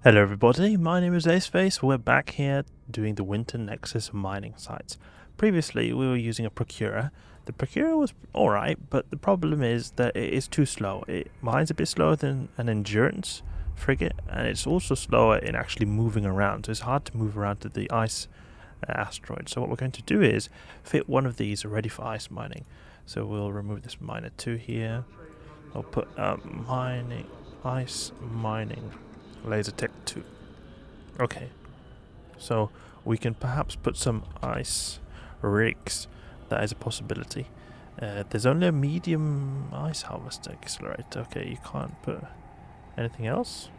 Hello everybody, my name is Aceface. We're back here doing the Winter Nexus mining sites. Previously we were using a Procurer. The Procurer was alright, but the problem is that it is too slow. It mines a bit slower than an Endurance frigate, and it's also slower in actually moving around. So it's hard to move around to the ice asteroid. So what we're going to do is fit one of these ready for ice mining. So we'll remove this miner 2 here. I'll put ice mining laser tech 2. Okay, so we can perhaps put some ice rigs. That is a possibility. There's only a medium ice harvester accelerator. Okay, you can't put anything else.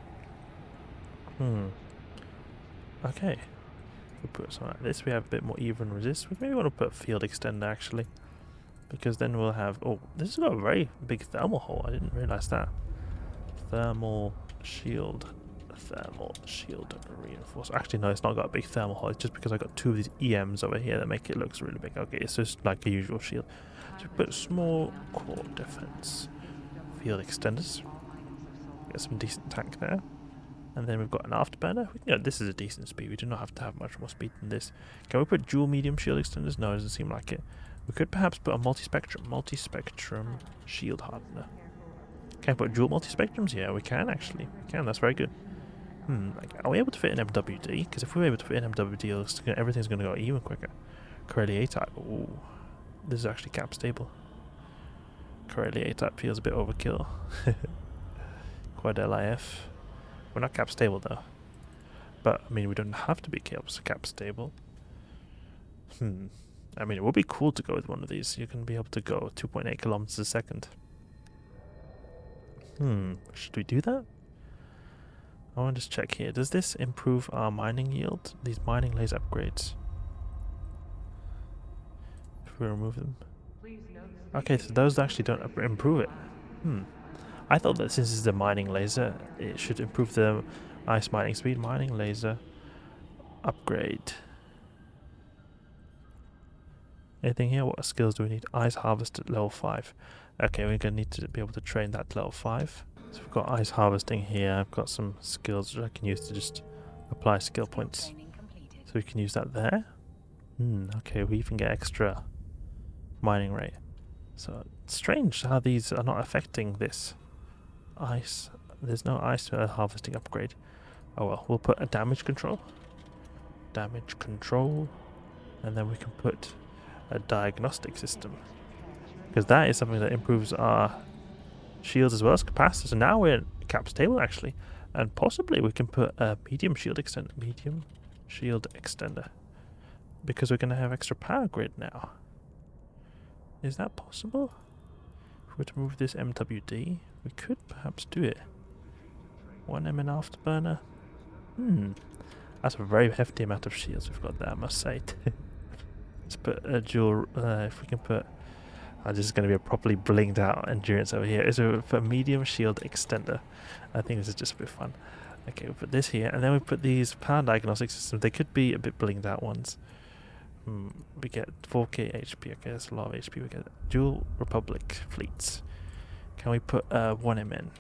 Okay, we put something like this. We have a bit more even resist. We maybe want to put a field extender actually, because then we'll have. Oh, this has got a very big thermal hole. I didn't realize that. Thermal shield reinforce. Actually, no, it's not got a big thermal hole. It's just because I got 2 of these EMs over here that make it look really big. Okay, it's just like a usual shield. So we put small core defense, field extenders. Get some decent tank there, and then we've got an afterburner. This is a decent speed. We do not have to have much more speed than this. Can we put dual medium shield extenders? No, it doesn't seem like it. We could perhaps put a multispectrum shield hardener. Can I put dual multispectrums? Yeah, we can actually. We can. That's very good. Are we able to fit an MWD? Because if we're able to fit an MWD, everything's going to go even quicker. Corelli A-type. Ooh, this is actually cap stable. Corelli A-type feels a bit overkill. Quite LIF. We're not cap stable though. But I mean, we don't have to be cap stable. I mean, it would be cool to go with one of these. You can be able to go 2.8 kilometers a second. Should we do that? I want to just check here. Does this improve our mining yield? These mining laser upgrades. If we remove them. Okay, so those actually don't improve it. I thought that since it's a mining laser, it should improve the ice mining speed. Mining laser upgrade. Anything here? What skills do we need? Ice harvest at level 5. Okay, we're going to need to be able to train that level 5. So we've got ice harvesting here. I've got some skills that I can use to just apply skill points. So we can use that there. Okay, we even get extra mining rate. So it's strange how these are not affecting this. Ice. There's no ice harvesting upgrade. Oh well, we'll put a damage control. Damage control. And then we can put a diagnostic system. Because that is something that improves our shields as well as capacity. So now we're cap stable actually, and possibly we can put a medium shield extender, because we're going to have extra power grid now. Is that possible? If we were to move this MWD, we could perhaps do it. 1M in afterburner. That's a very hefty amount of shields we've got there, I must say. Let's put a dual. If we can put. This is going to be a properly blinged out endurance over here. Is a medium shield extender. I think this is just a bit fun. Okay, we'll put this here, and then we put these power diagnostic systems. They could be a bit blinged out ones. We get 4k HP. Okay, that's a lot of HP. We get dual Republic fleets. Can we put 1M in?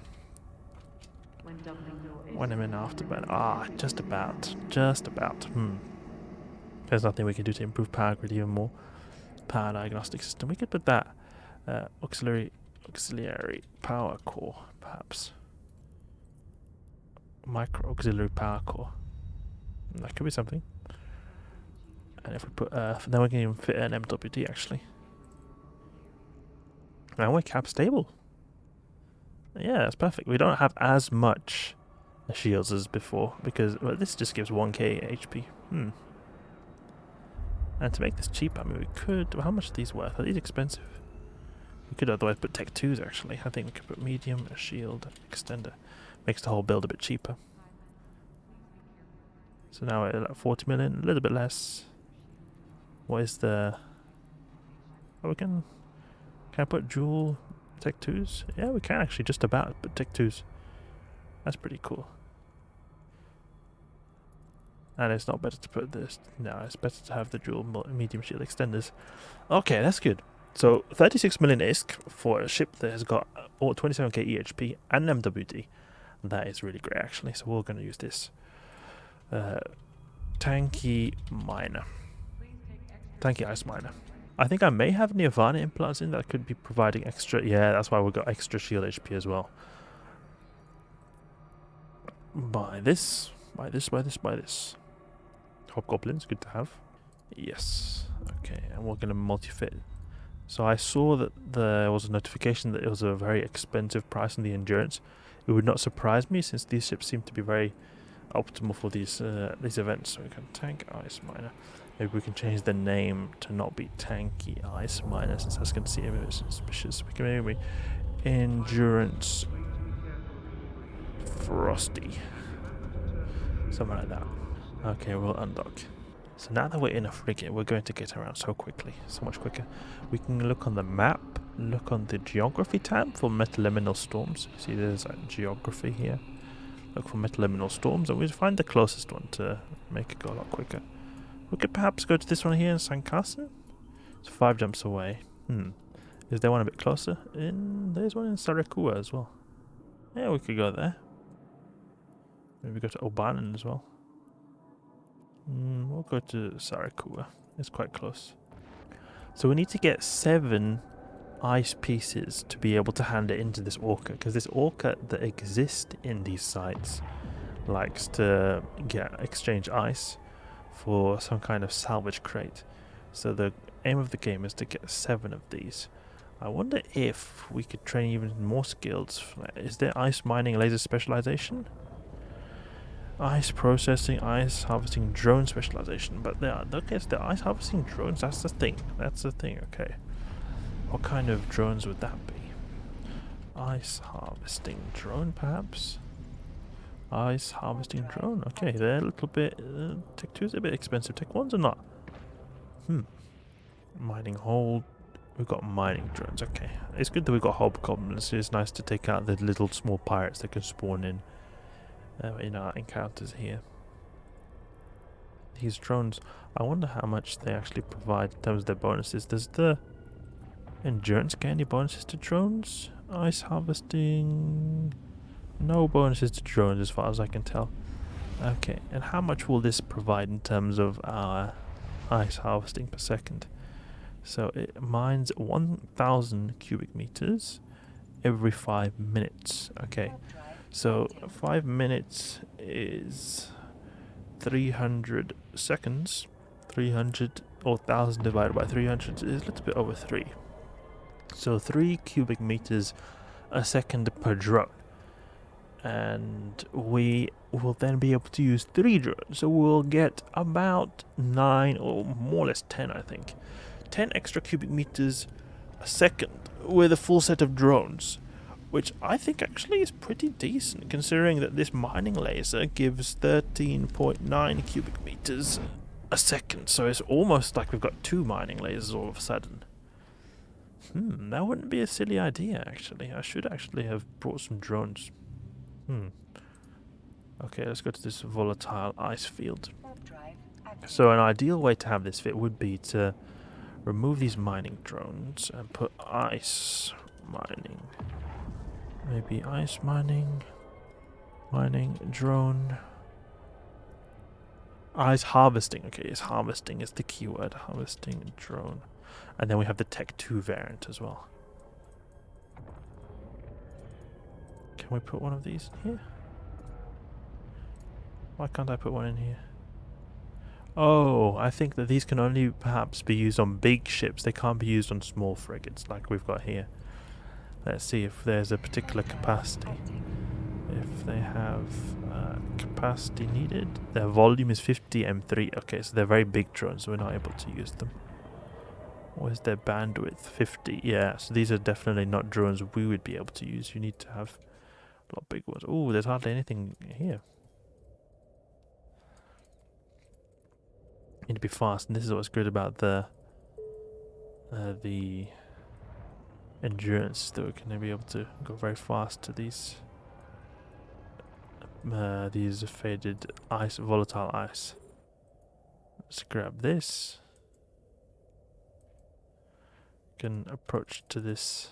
1M in afterburn. Just about. There's nothing we can do to improve power grid even more. Power diagnostic system. We could put that auxiliary power core, perhaps. Micro auxiliary power core. That could be something. And if we put then we can even fit an MWD actually. Now we're cap stable. Yeah, that's perfect. We don't have as much shields as before because this just gives 1k HP. And to make this cheap, I mean, we could. How much are these worth? Are these expensive? We could otherwise put Tech 2s actually. I think we could put medium, a shield, extender. Makes the whole build a bit cheaper. So now we're at 40 million, a little bit less. What is the. Oh, we can. Can I put dual Tech 2s? Yeah, we can actually just about put Tech 2s. That's pretty cool. And it's not better to put this. No, it's better to have the dual medium shield extenders. Okay, that's good. So 36 million ISK for a ship that has got 27k EHP and MWD. That is really great, actually. So we're going to use this. Tanky miner. Tanky ice miner. I think I may have Nirvana implants in that could be providing extra. Yeah, that's why we've got extra shield HP as well. Buy this. Buy this, buy this, buy this. Hobgoblins, good to have. Yes. Okay, and we're going to multi-fit. So I saw that there was a notification that it was a very expensive price on the endurance. It would not surprise me since these ships seem to be very optimal for these events. So we can tank ice miner. Maybe we can change the name to not be tanky ice miner since that's going to seem a bit suspicious. We can maybe endurance Frosty. Something like that. Okay, we'll undock. So now that we're in a frigate, we're going to get around so quickly, so much quicker. We can look on the map, look on the geography tab for metaliminal storms. See, there's geography here. Look for metaliminal storms, and we'll find the closest one to make it go a lot quicker. We could perhaps go to this one here in St. Carson. It's 5 jumps away. Is there one a bit closer? There's one in Sarikua as well. Yeah, we could go there. Maybe go to Obanan as well. We'll go to Sarikua. It's quite close. So we need to get 7 ice pieces to be able to hand it into this orca, because this orca that exists in these sites likes to exchange ice for some kind of salvage crate. So the aim of the game is to get 7 of these. I wonder if we could train even more skills. Is there ice mining laser specialization? Ice processing, ice harvesting drone specialization. But there are, okay, it's the ice harvesting drones. That's the thing. That's the thing. Okay. What kind of drones would that be? Ice harvesting drone, perhaps? Ice harvesting drone. Okay, they're a little bit. Tech 2 is a bit expensive. Tech 1's are not. Mining hold. We've got mining drones. Okay. It's good that we've got hobgoblins. It's nice to take out the little small pirates that can spawn in our encounters here. These drones, I wonder how much they actually provide in terms of their bonuses. Does the endurance get any bonuses to drones? Ice harvesting, no bonuses to drones as far as I can tell. Okay, and how much will this provide in terms of our ice harvesting per second? So it mines 1,000 cubic meters every 5 minutes. Okay. So 5 minutes is 300 seconds. 300 or 1,000 divided by 300 is a little bit over 3. So 3 cubic meters a second per drone. And we will then be able to use 3 drones. So we'll get about 9 or more or less 10, I think. 10 extra cubic meters a second with a full set of drones. Which I think actually is pretty decent, considering that this mining laser gives 13.9 cubic meters a second. So it's almost like we've got 2 mining lasers all of a sudden. That wouldn't be a silly idea, actually. I should actually have brought some drones. Okay, let's go to this volatile ice field. So an ideal way to have this fit would be to remove these mining drones and put ice mining. Maybe ice mining drone, ice harvesting. Okay, yes, harvesting is the keyword. Harvesting drone, and then we have the Tech 2 variant as well. Can we put one of these in here? Why can't I put one in here? Oh, I think that these can only perhaps be used on big ships. They can't be used on small frigates like we've got here. Let's see if there's a particular capacity. If they have capacity needed. Their volume is 50 M3. Okay, so they're very big drones, so we're not able to use them. What is their bandwidth? 50. Yeah, so these are definitely not drones we would be able to use. You need to have a lot bigger ones. Oh, there's hardly anything here. You need to be fast, and this is what's good about the endurance, that we're going to be able to go very fast to these faded ice, volatile ice. Let's grab this. Can approach to this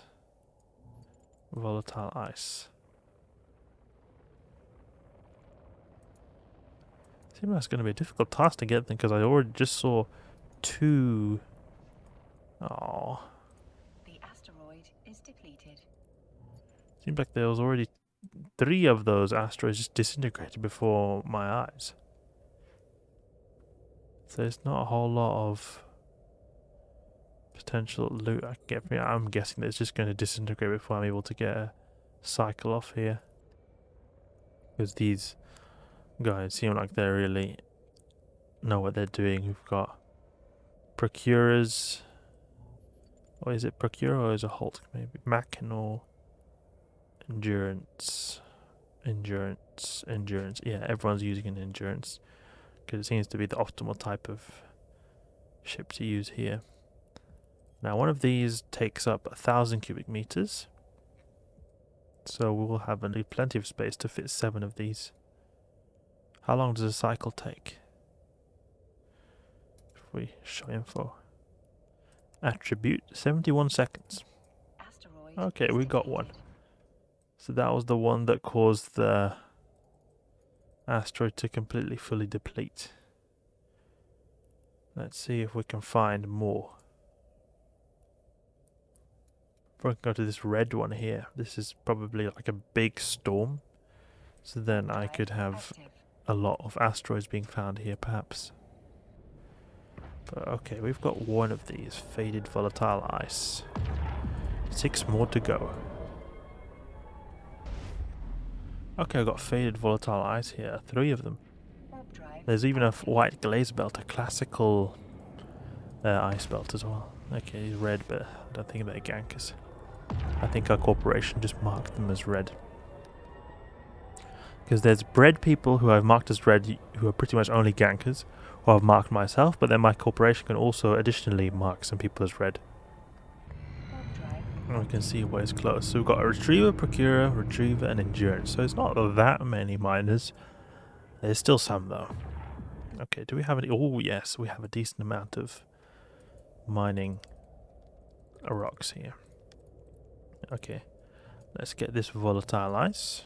volatile ice. Seems like it's going to be a difficult task to get them because I already just saw 2. Oh. The asteroid is depleted. Seems like there was already 3 of those asteroids just disintegrated before my eyes. So there's not a whole lot of potential loot I can get from here. I'm guessing that it's just going to disintegrate before I'm able to get a cycle off here. Because these guys seem like they really know what they're doing. We've got procurers. Or is it procurer or is it Hulk? Maybe Machinor. Endurance. Endurance. Yeah, everyone's using an endurance. Because it seems to be the optimal type of ship to use here. Now one of these takes up 1,000 cubic meters. So we will have plenty of space to fit 7 of these. How long does a cycle take? If we show info. Attribute, 71 seconds. Okay, we got one. So that was the one that caused the asteroid to completely fully deplete. Let's see if we can find more. If I can go to this red one here, this is probably like a big storm. So then I could have a lot of asteroids being found here perhaps. But okay, we've got one of these, faded volatile ice. 6 more to go. Okay, I've got faded volatile ice here, 3 of them. There's even a white glaze belt, a classical ice belt as well. Okay, he's red, but I don't think they're gankers. I think our corporation just marked them as red. Because there's red people who I've marked as red who are pretty much only gankers, who I've marked myself, but then my corporation can also additionally mark some people as red. And we can see where it's close. So we've got a retriever, procurer, retriever, and endurance. So it's not that many miners. There's still some though. Okay, do we have any? Oh yes, we have a decent amount of mining rocks here. Okay, let's get this volatile ice.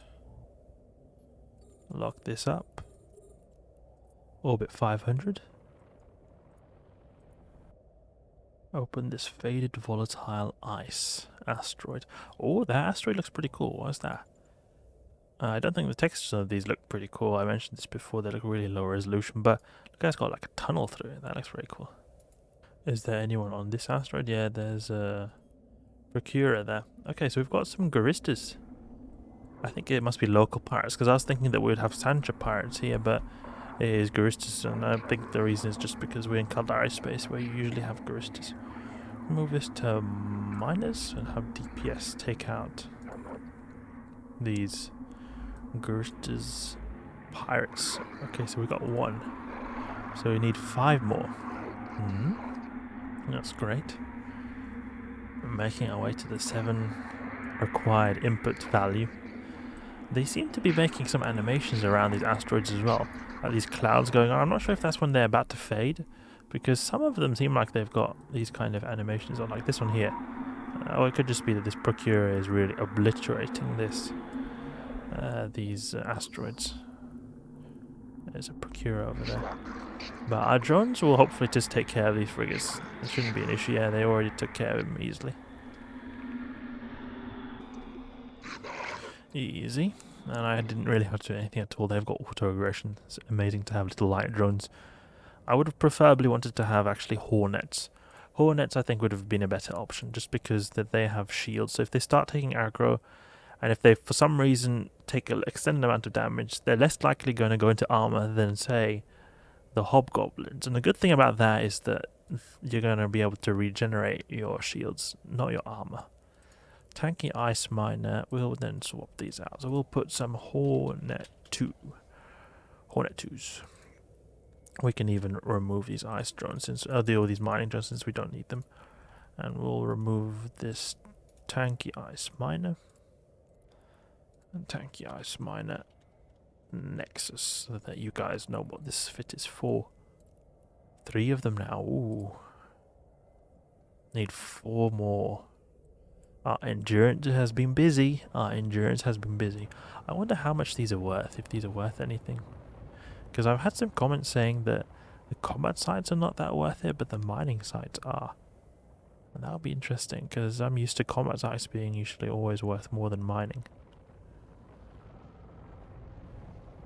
Lock this up. Orbit 500. Open this faded volatile ice asteroid. Oh, that asteroid looks pretty cool. What's that? I don't think the textures of these look pretty cool. I mentioned this before. They look really low resolution, but the guy's got like a tunnel through it. That looks very cool. Is there anyone on this asteroid? Yeah, there's a procurer there. Okay, so we've got some Guristas. I think it must be local pirates, because I was thinking that we would have Sancha pirates here, but it is Guristas, and I think the reason is just because we're in Caldari space where you usually have Guristas. Move this to miners and have DPS take out these Guristas pirates. Okay, so we got 1. So we need 5 more. That's great. We're making our way to the 7 required input value. They seem to be making some animations around these asteroids as well. Like these clouds going on. I'm not sure if that's when they're about to fade, because some of them seem like they've got these kind of animations on, like this one here. Or it could just be that this procurer is really obliterating these asteroids. There's a procurer over there. But our drones will hopefully just take care of these frigates. It shouldn't be an issue. Yeah, they already took care of them easily. Easy. And I didn't really have to do anything at all. They've got auto-aggression. It's amazing to have little light drones. I would have preferably wanted to have actually Hornets. Hornets I think would have been a better option, just because that they have shields. So if they start taking aggro, and if they for some reason take an extended amount of damage, they're less likely going to go into armor than, say, the Hobgoblins. And the good thing about that is that you're going to be able to regenerate your shields, not your armor. Tanky Ice Miner, we'll then swap these out. So we'll put some Hornet 2s. We can even remove these ice drones, since all these mining drones, since we don't need them. And we'll remove this Tanky Ice Miner. And Tanky Ice Miner Nexus, so that you guys know what this fit is for. 3 of them now. Ooh. Need 4 more. Our endurance has been busy. I wonder how much these are worth, if these are worth anything. Because I've had some comments saying that the combat sites are not that worth it, but the mining sites are. And that'll be interesting, because I'm used to combat sites being usually always worth more than mining.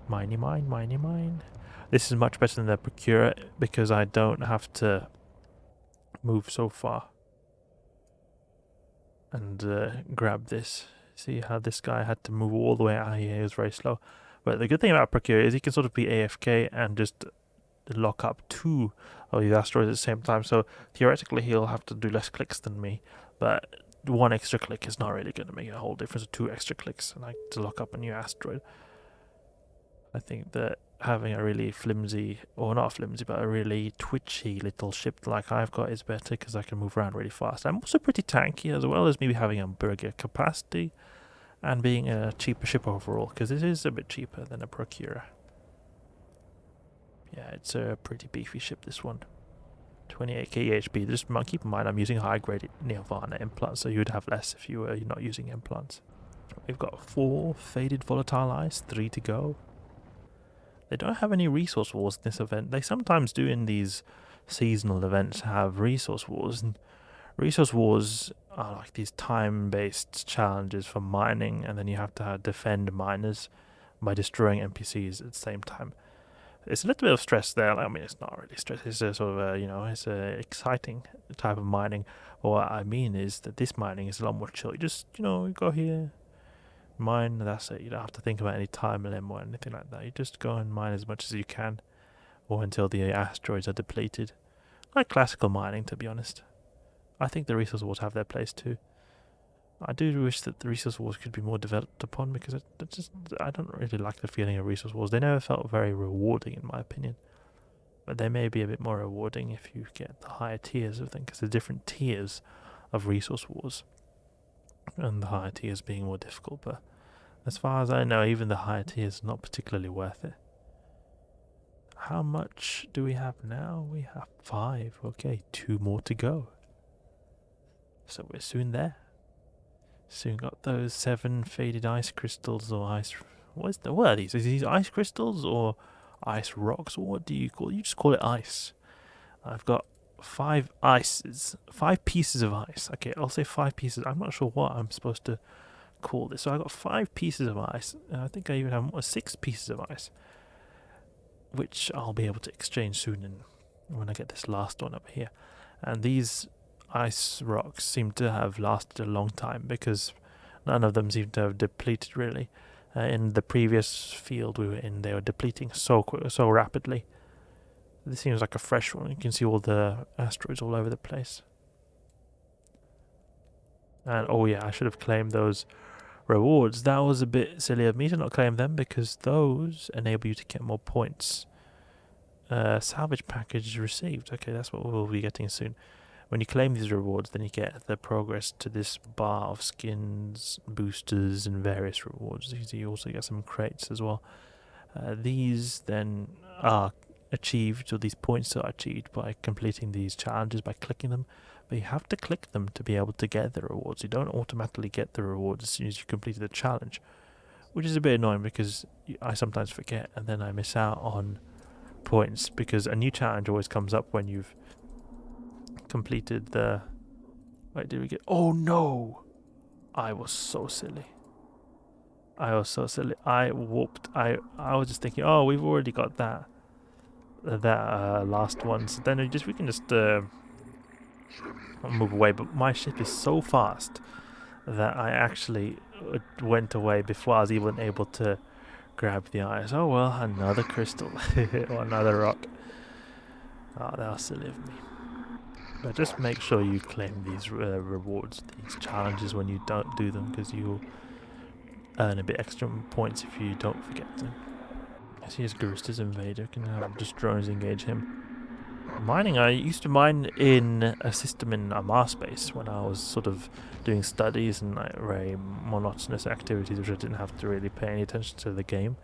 Miney mine, miney mine. This is much better than the Procurer, because I don't have to move so far and grab this. See how this guy had to move all the way out here, he was very slow. But the good thing about Procure is he can sort of be AFK and just lock up 2 of these asteroids at the same time. So theoretically he'll have to do less clicks than me, but 1 extra click is not really going to make a whole difference. 2 extra clicks and to lock up a new asteroid. I think that having a really flimsy, or not flimsy, but a really twitchy little ship like I've got is better because I can move around really fast. I'm also pretty tanky, as well as maybe having a bigger capacity and being a cheaper ship overall, because this is a bit cheaper than a Procurer. Yeah, it's a pretty beefy ship, this one. 28k HP. Just keep in mind I'm using high-grade Nirvana implants, so you'd have less if you were not using implants. We've got 4 faded volatile ice, 3 to go. They don't have any resource wars in this event. They sometimes do in these seasonal events have resource wars, and resource wars are like these time-based challenges for mining, and then you have to defend miners by destroying NPCs at the same time. It's a little bit of stress there. I mean, it's not really stress. It's a sort of it's a exciting type of mining. But what I mean is that this mining is a lot more chill. You just, you go here, mine, that's it. You don't have to think about any time limit or anything like that. You just go and mine as much as you can, or until the asteroids are depleted. Like classical mining, to be honest. I think the resource wars have their place too. I do wish that the resource wars could be more developed upon, because I don't really like the feeling of resource wars. They never felt very rewarding, in my opinion. But they may be a bit more rewarding if you get the higher tiers of them, because there's different tiers of resource wars, and the higher tiers being more difficult. But as far as I know, even the higher tiers are not particularly worth it. How much do we have now? We have 5. Okay, 2 more to go. So we're soon there. Soon got those 7 faded ice crystals, or ice... What are these? Is these ice crystals or ice rocks? What do you call it? You just call it ice. I've got 5 ices. 5 pieces of ice. Okay, I'll say 5 pieces. I'm not sure what I'm supposed to call this. So I got 5 pieces of ice. And I think I even have 6 pieces of ice, which I'll be able to exchange soon when I get this last one up here. And these ice rocks seem to have lasted a long time, because none of them seem to have depleted really. In the previous field we were in, they were depleting so rapidly. This seems like a fresh one. You can see all the asteroids all over the place. And oh yeah, I should have claimed those rewards. That was a bit silly of me to not claim them, because those enable you to get more points. Salvage package received. Okay, that's what we'll be getting soon. When you claim these rewards, then you get the progress to this bar of skins, boosters, and various rewards. You also get some crates as well. These then are achieved, or these points are achieved by completing these challenges, by clicking them. But you have to click them to be able to get the rewards. You don't automatically get the rewards as soon as you complete the challenge, which is a bit annoying, because I sometimes forget and then I miss out on points, because a new challenge always comes up when you've completed the... Wait, did we get... Oh no! I was so silly. I warped. I was just thinking, oh, we've already got that last one, so then we can just move away. But my ship is so fast that I actually went away before I was even able to grab the ice. Oh well, another crystal. Or another rock. Oh, that was silly of me. But just make sure you claim these rewards, these challenges, when you don't do them, because you'll earn a bit extra points if you don't forget them. I see his Garusta's invader. Can have just drones engage him. Mining, I used to mine in a system in a Mars space when I was sort of doing studies and very monotonous activities, which I didn't have to really pay any attention to the game.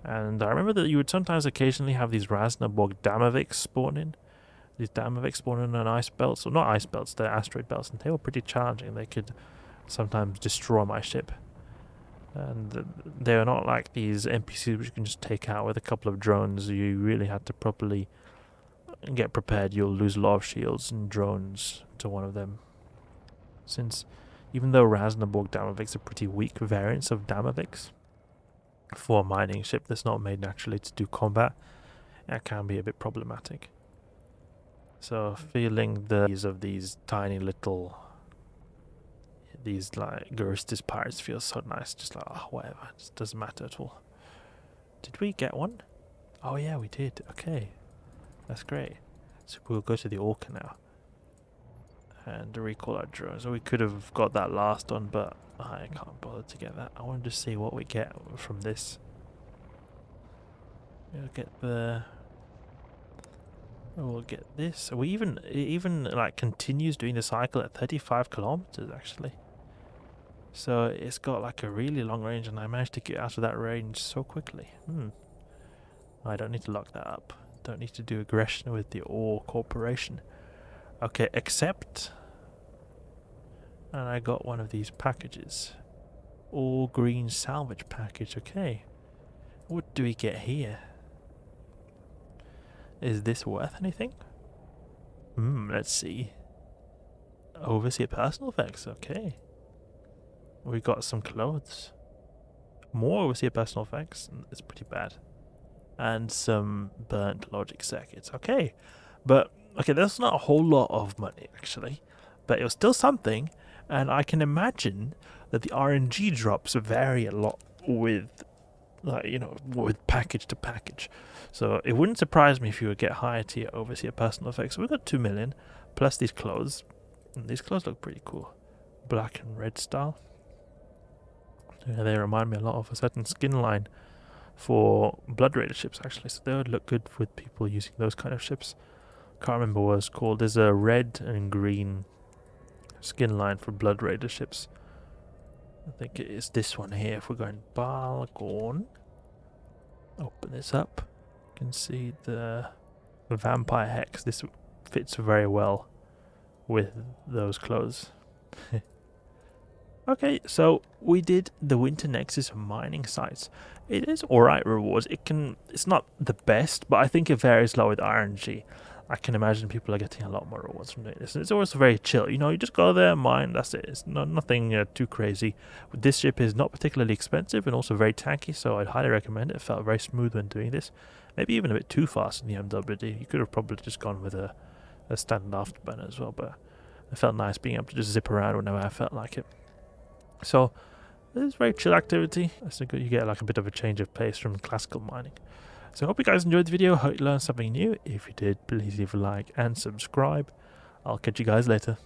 And I remember that you would sometimes occasionally have these Rasnaborg Damoviks spawn in. These Damoviks spawn in on ice belts, or not ice belts, they're asteroid belts, and they were pretty challenging. They could sometimes destroy my ship. And they're not like these NPCs which you can just take out with a couple of drones. You really had to properly get prepared. You'll lose a lot of shields and drones to one of them. Since even though Rasnaborg Damavix are pretty weak variants of Damavix, for a mining ship that's not made naturally to do combat, that can be a bit problematic. So feeling the ease of these tiny little, these like Guristis pirates feels so nice. Just like, oh, whatever, it just doesn't matter at all. Did we get one? Oh yeah, we did. Okay, that's great. So we'll go to the Orca now and recall our drones. So we could have got that last one, but I can't bother to get that. I wanted to see what we get from this. We'll get the. We'll get this. We even like continues doing the cycle at 35 kilometers actually. So it's got like a really long range, and I managed to get out of that range so quickly. I don't need to lock that up. Don't need to do aggression with the Ore Corporation. Okay, accept. And I got one of these packages. All green salvage package. Okay. What do we get here? Is this worth anything? Let's see. Overseer personal effects. Okay. We got some clothes. More overseer personal effects. It's pretty bad. And some burnt logic circuits. Okay. But, okay, that's not a whole lot of money, actually. But it was still something. And I can imagine that the RNG drops vary a lot with, like, you know, with package to package. So it wouldn't surprise me if you would get higher tier overseer personal effects. So we got 2 million plus these clothes. And these clothes look pretty cool. Black and red style. Yeah, they remind me a lot of a certain skin line for Blood Raider ships, actually. So they would look good with people using those kind of ships. Can't remember what it's called. There's a red and green skin line for Blood Raider ships. I think it is this one here. If we're going Balgorn, open this up. You can see the Vampire Hex. This fits very well with those clothes. Okay, so we did the Winter Nexus mining sites. It is alright rewards. It's not the best, but I think it varies a lot with RNG. I can imagine people are getting a lot more rewards from doing this. And it's also very chill. You know, you just go there, mine, that's it. It's nothing too crazy. This ship is not particularly expensive and also very tanky, so I'd highly recommend it. It felt very smooth when doing this. Maybe even a bit too fast in the MWD. You could have probably just gone with a standard afterburner as well, but it felt nice being able to just zip around whenever I felt like it. So, this is very chill activity. That's good. You get like a bit of a change of pace from classical mining. So I hope you guys enjoyed the video. Hope you learned something new. If you did, please leave a like and subscribe. I'll catch you guys later.